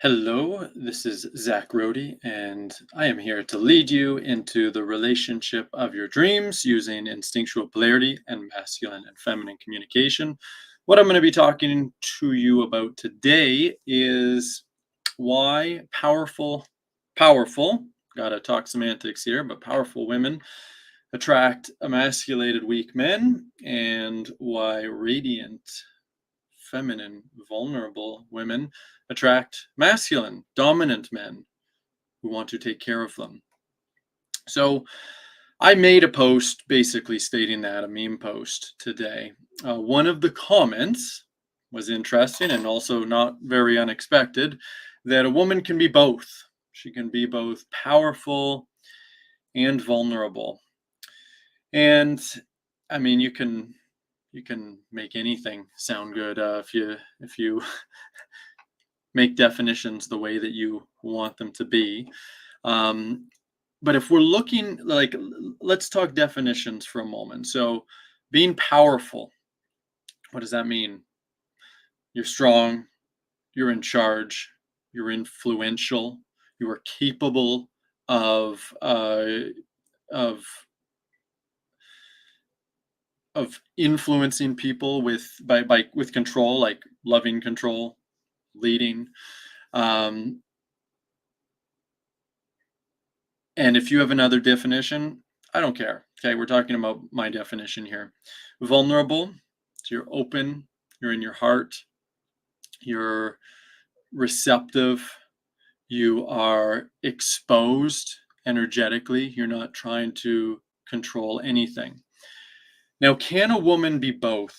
Hello, this is Zach Rohde, and I am here to lead you into the relationship of your dreams using instinctual polarity and masculine and feminine communication. What I'm going to be talking to you about today is why powerful, gotta talk semantics here, but powerful women attract emasculated weak men, and why radiant feminine, vulnerable women attract masculine, dominant men who want to take care of them. So I made a post basically stating that, a meme post today. One of the comments was interesting and also not very unexpected, that a woman can be both. She can be both powerful and vulnerable. And I mean, you can make anything sound good if you make definitions the way that you want them to be. But if we're looking, let's talk definitions for a moment. So, being powerful, what does that mean? You're strong, you're in charge, you're influential, you are capable of of influencing people with control, like loving control, leading. Um, and if you have another definition, I don't care. Okay, we're talking about my definition here. Vulnerable, so you're open, you're in your heart, you're receptive, you are exposed energetically, you're not trying to control anything. Now, can a woman be both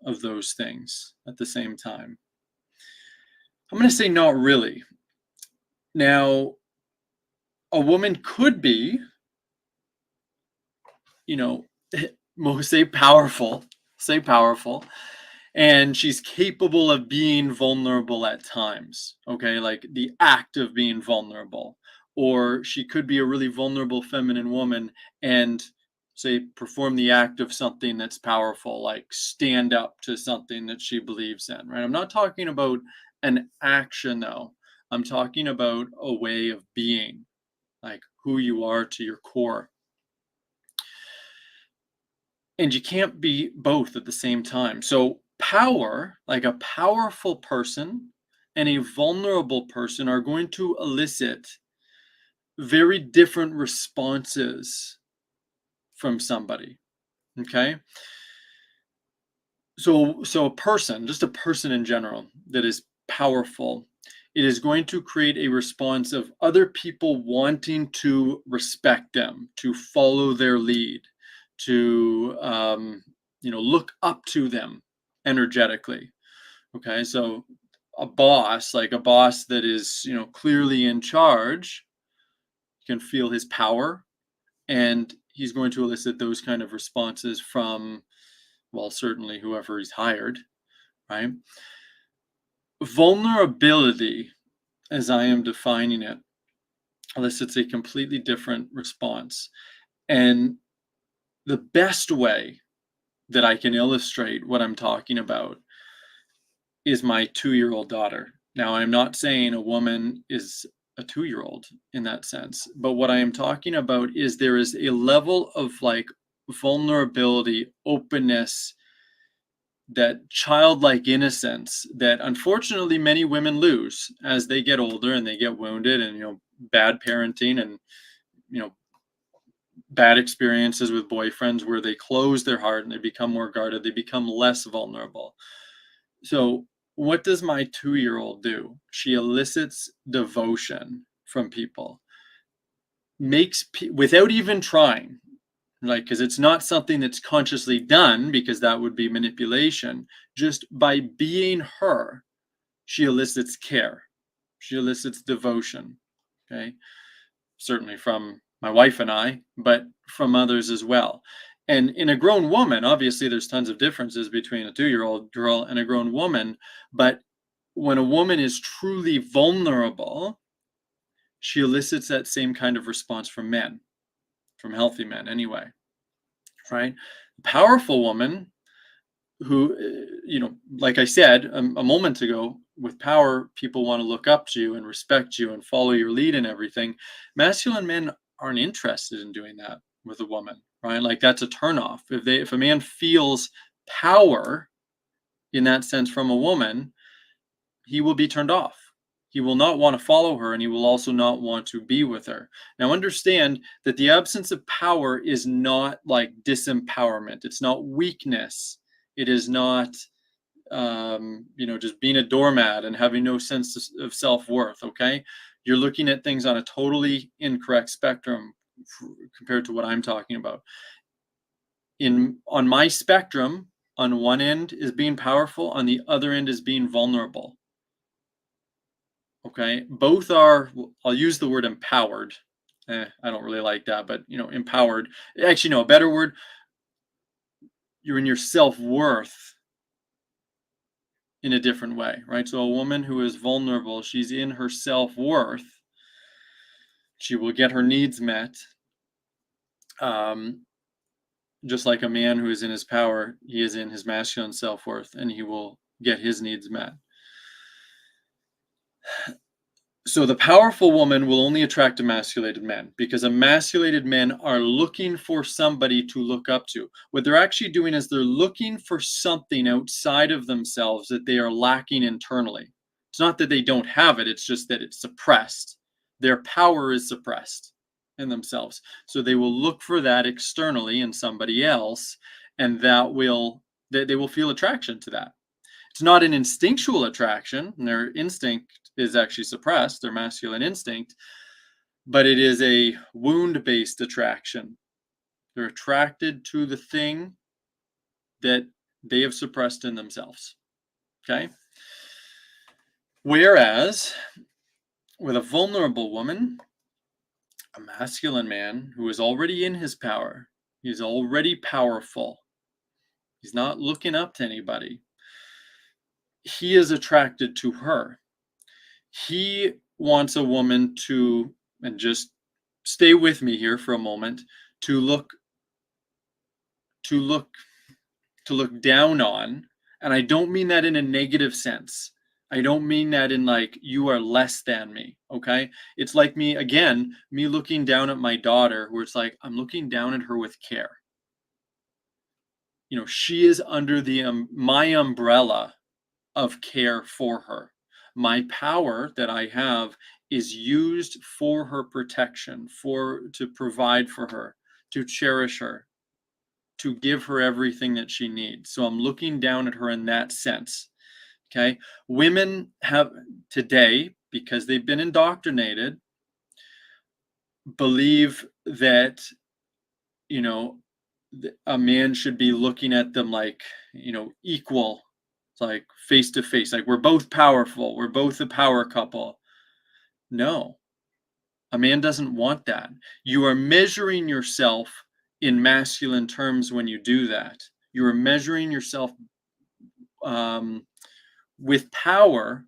of those things at the same time? I'm going to say not really. Now, a woman could be, you know, say powerful, and she's capable of being vulnerable at times, okay? Like the act of being vulnerable. Or she could be a really vulnerable feminine woman and say perform the act of something that's powerful, like stand up to something that she believes in, right? I'm not talking about an action though. I'm talking about a way of being, like who you are to your core. And you can't be both at the same time. So, power, like a powerful person and a vulnerable person, are going to elicit very different responses from somebody. Okay. So a person, just a person in general that is powerful, it is going to create a response of other people wanting to respect them, to follow their lead, to look up to them energetically. Okay, so a boss, like a boss that is clearly in charge, can feel his power, and he's going to elicit those kind of responses from, well, certainly whoever he's hired, right? Vulnerability, as I am defining it, elicits a completely different response. And the best way that I can illustrate what I'm talking about is my 2-year-old daughter. Now, I'm not saying a woman is a 2-year-old in that sense, but what I am talking about is there is a level of like vulnerability, openness, that childlike innocence that unfortunately many women lose as they get older and they get wounded, and bad parenting, and you know bad experiences with boyfriends where they close their heart and they become more guarded, they become less vulnerable. So what does my 2-year-old do? She elicits devotion from people, without even trying, like, because it's not something that's consciously done, because that would be manipulation. Just by being her, she elicits care, she elicits devotion. Okay, certainly from my wife and I, but from others as well. And in a grown woman, obviously there's tons of differences between a 2-year-old girl and a grown woman, but when a woman is truly vulnerable, she elicits that same kind of response from men, from healthy men anyway, right? A powerful woman who, like I said a moment ago, with power, people want to look up to you and respect you and follow your lead and everything. Masculine men aren't interested in doing that with a woman, right? Like that's a turnoff. If a man feels power in that sense from a woman, he will be turned off. He will not want to follow her, and he will also not want to be with her. Now, understand that the absence of power is not like disempowerment. It's not weakness. It is not, just being a doormat and having no sense of self-worth. Okay, you're looking at things on a totally incorrect spectrum compared to what I'm talking about. On my spectrum, on one end is being powerful, on the other end is being vulnerable. Okay, both are, I'll use the word empowered. I don't really like that, but empowered. Actually, no, a better word, you're in your self-worth in a different way, right? So a woman who is vulnerable, she's in her self-worth. She will get her needs met. Just like a man who is in his power, he is in his masculine self-worth, and he will get his needs met. So the powerful woman will only attract emasculated men, because emasculated men are looking for somebody to look up to. What they're actually doing is they're looking for something outside of themselves that they are lacking internally. It's not that they don't have it, it's just that it's suppressed. Their power is suppressed in themselves. So they will look for that externally in somebody else, and they will feel attraction to that. It's not an instinctual attraction, and their instinct is actually suppressed, their masculine instinct, but it is a wound-based attraction. They're attracted to the thing that they have suppressed in themselves. Okay? Whereas with a vulnerable woman, a masculine man who is already in his power, he's already powerful, he's not looking up to anybody, he is attracted to her. He wants a woman to, and just stay with me here for a moment, to look down on. And I don't mean that in a negative sense. I don't mean that in like, you are less than me. Okay, it's like me looking down at my daughter, where it's like, I'm looking down at her with care. She is under my umbrella of care for her. My power that I have is used for her protection, to provide for her, to cherish her, to give her everything that she needs. So I'm looking down at her in that sense. Okay. Women have today, because they've been indoctrinated, believe that, a man should be looking at them like, equal. It's like face to face, like we're both powerful, we're both a power couple. No, a man doesn't want that. You are measuring yourself in masculine terms when you do that. You are measuring yourself with power,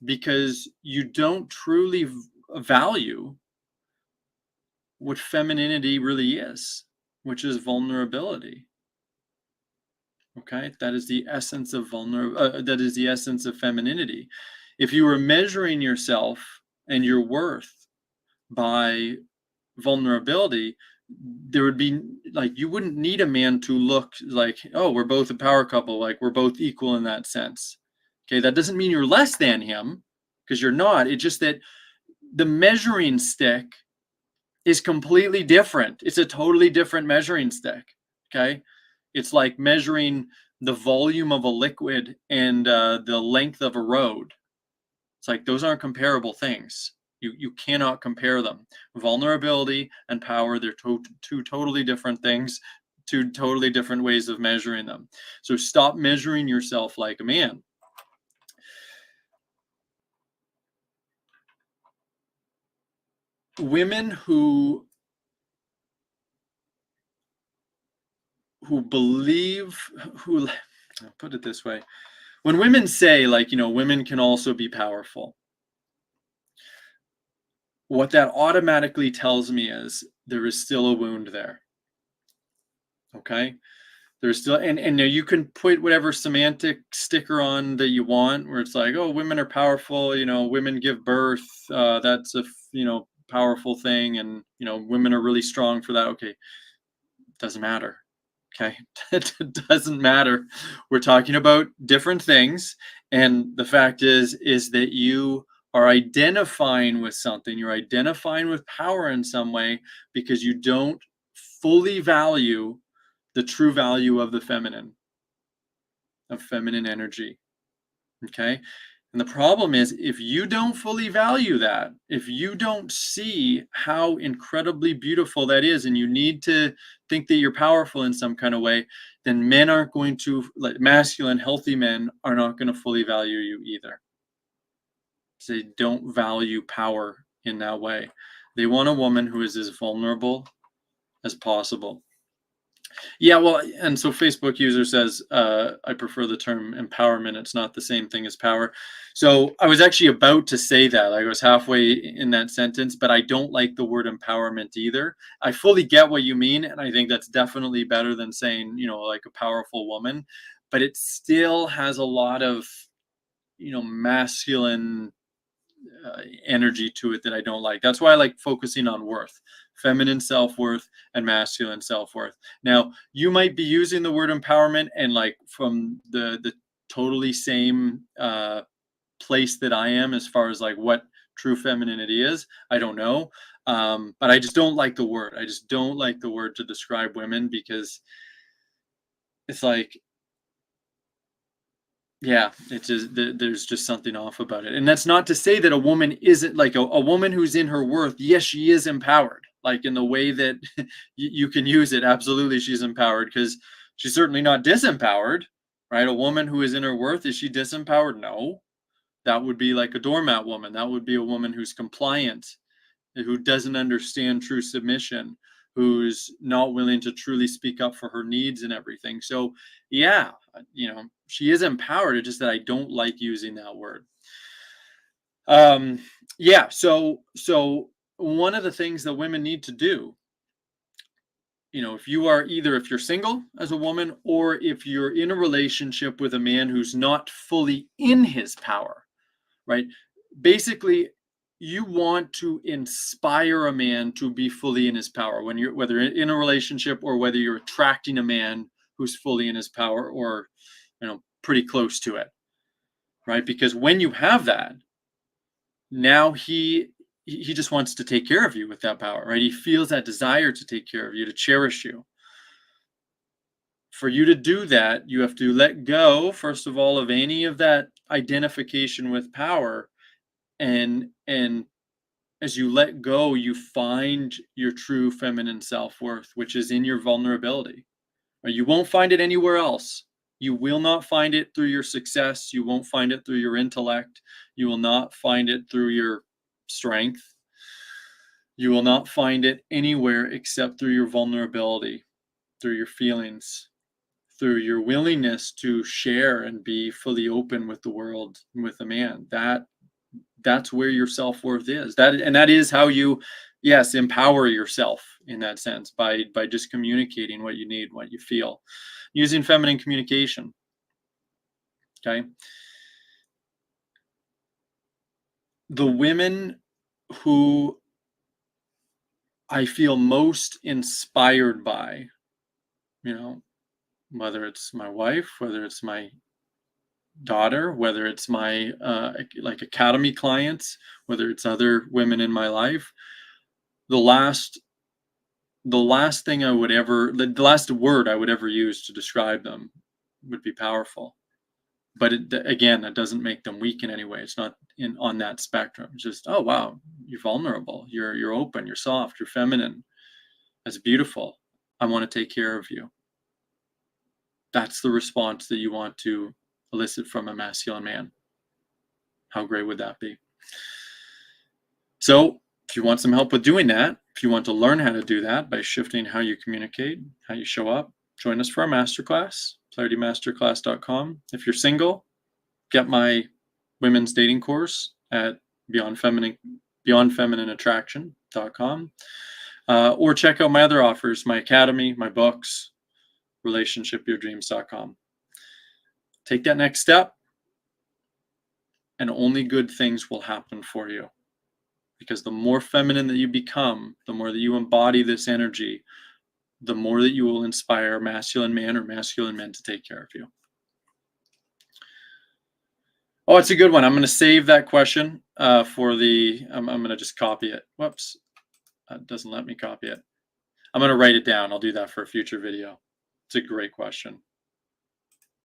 because you don't truly value what femininity really is, which is vulnerability. Okay, that is the essence of that is the essence of femininity. If you were measuring yourself and your worth by vulnerability, there would be, like, you wouldn't need a man to look like, oh, we're both a power couple, like we're both equal in that sense. Okay, that doesn't mean you're less than him, because you're not. It's just that the measuring stick is completely different. It's a totally different measuring stick. Okay, it's like measuring the volume of a liquid and the length of a road. It's like, those aren't comparable things. You cannot compare them. Vulnerability and power, they're two totally different things, two totally different ways of measuring them. So stop measuring yourself like a man. Women who believe, I'll put it this way. When women say, like, women can also be powerful, what that automatically tells me is there is still a wound there. Okay? There's still, and now you can put whatever semantic sticker on that you want, where it's like, oh, women are powerful, women give birth, that's a powerful thing, and women are really strong for that. Okay, doesn't matter. Okay, it doesn't matter. We're talking about different things, and the fact is that you are identifying with something. You're identifying with power in some way because you don't fully value the true value of the feminine, of feminine energy. Okay. And the problem is, if you don't fully value that, if you don't see how incredibly beautiful that is, and you need to think that you're powerful in some kind of way, then men aren't going to, like masculine, healthy men, are not going to fully value you either. They don't value power in that way. They want a woman who is as vulnerable as possible. Yeah, well, and so Facebook user says, I prefer the term empowerment. It's not the same thing as power. So I was actually about to say that. I was halfway in that sentence, but I don't like the word empowerment either. I fully get what you mean, and I think that's definitely better than saying, like a powerful woman, but it still has a lot of, masculine energy to it that I don't like. That's why I like focusing on worth, feminine self-worth and masculine self-worth. Now, you might be using the word empowerment and like from the totally same place that I am as far as like what true femininity is. I don't know. But I just don't like the word. I just don't like the word to describe women because it's like, yeah, it's just there's just something off about it. And that's not to say that a woman isn't like a woman who's in her worth. Yes, she is empowered, like in the way that you can use it. Absolutely, she's empowered because she's certainly not disempowered, right? A woman who is in her worth, is she disempowered? No, that would be like a doormat woman. That would be a woman who's compliant, who doesn't understand true submission, who's not willing to truly speak up for her needs and everything. So yeah, she is empowered. It's just that I don't like using that word. Yeah, so one of the things that women need to do, if you're single as a woman, or if you're in a relationship with a man who's not fully in his power, right? Basically, you want to inspire a man to be fully in his power when you're, whether in a relationship or whether you're attracting a man who's fully in his power or, pretty close to it, right? Because when you have that, now he just wants to take care of you with that power, right? He feels that desire to take care of you, to cherish you. For you to do that, you have to let go, first of all, of any of that identification with power, and as you let go, you find your true feminine self-worth, which is in your vulnerability. Right? You won't find it anywhere else. You will not find it through your success. You won't find it through your intellect. You will not find it through your strength. You will not find it anywhere except through your vulnerability, through your feelings, through your willingness to share and be fully open with the world and with a man. That's where your self-worth is. That is how you, yes, empower yourself in that sense, by just communicating what you need, what you feel, using feminine communication. Okay. The women who I feel most inspired by, whether it's my wife, whether it's my daughter, whether it's my like academy clients, whether it's other women in my life, the last thing I would ever, the last word I would ever use to describe them would be powerful. But again, that doesn't make them weak in any way. It's not on that spectrum. It's just, oh wow, you're vulnerable, you're open, you're soft, you're feminine. That's beautiful. I want to take care of you. That's the response that you want to elicit from a masculine man. How great would that be? So if you want some help with doing that, if you want to learn how to do that by shifting how you communicate, how you show up, join us for our masterclass, claritymasterclass.com. If you're single, get my women's dating course at beyondfeminineattraction.com. Or check out my other offers, my academy, my books, relationshipyourdreams.com. Take that next step, and only good things will happen for you. Because the more feminine that you become, the more that you embody this energy, the more that you will inspire masculine man or masculine men to take care of you. Oh, it's a good one. I'm going to save that question for the, I'm going to just copy it. Whoops, it doesn't let me copy it. I'm going to write it down. I'll do that for a future video. It's a great question.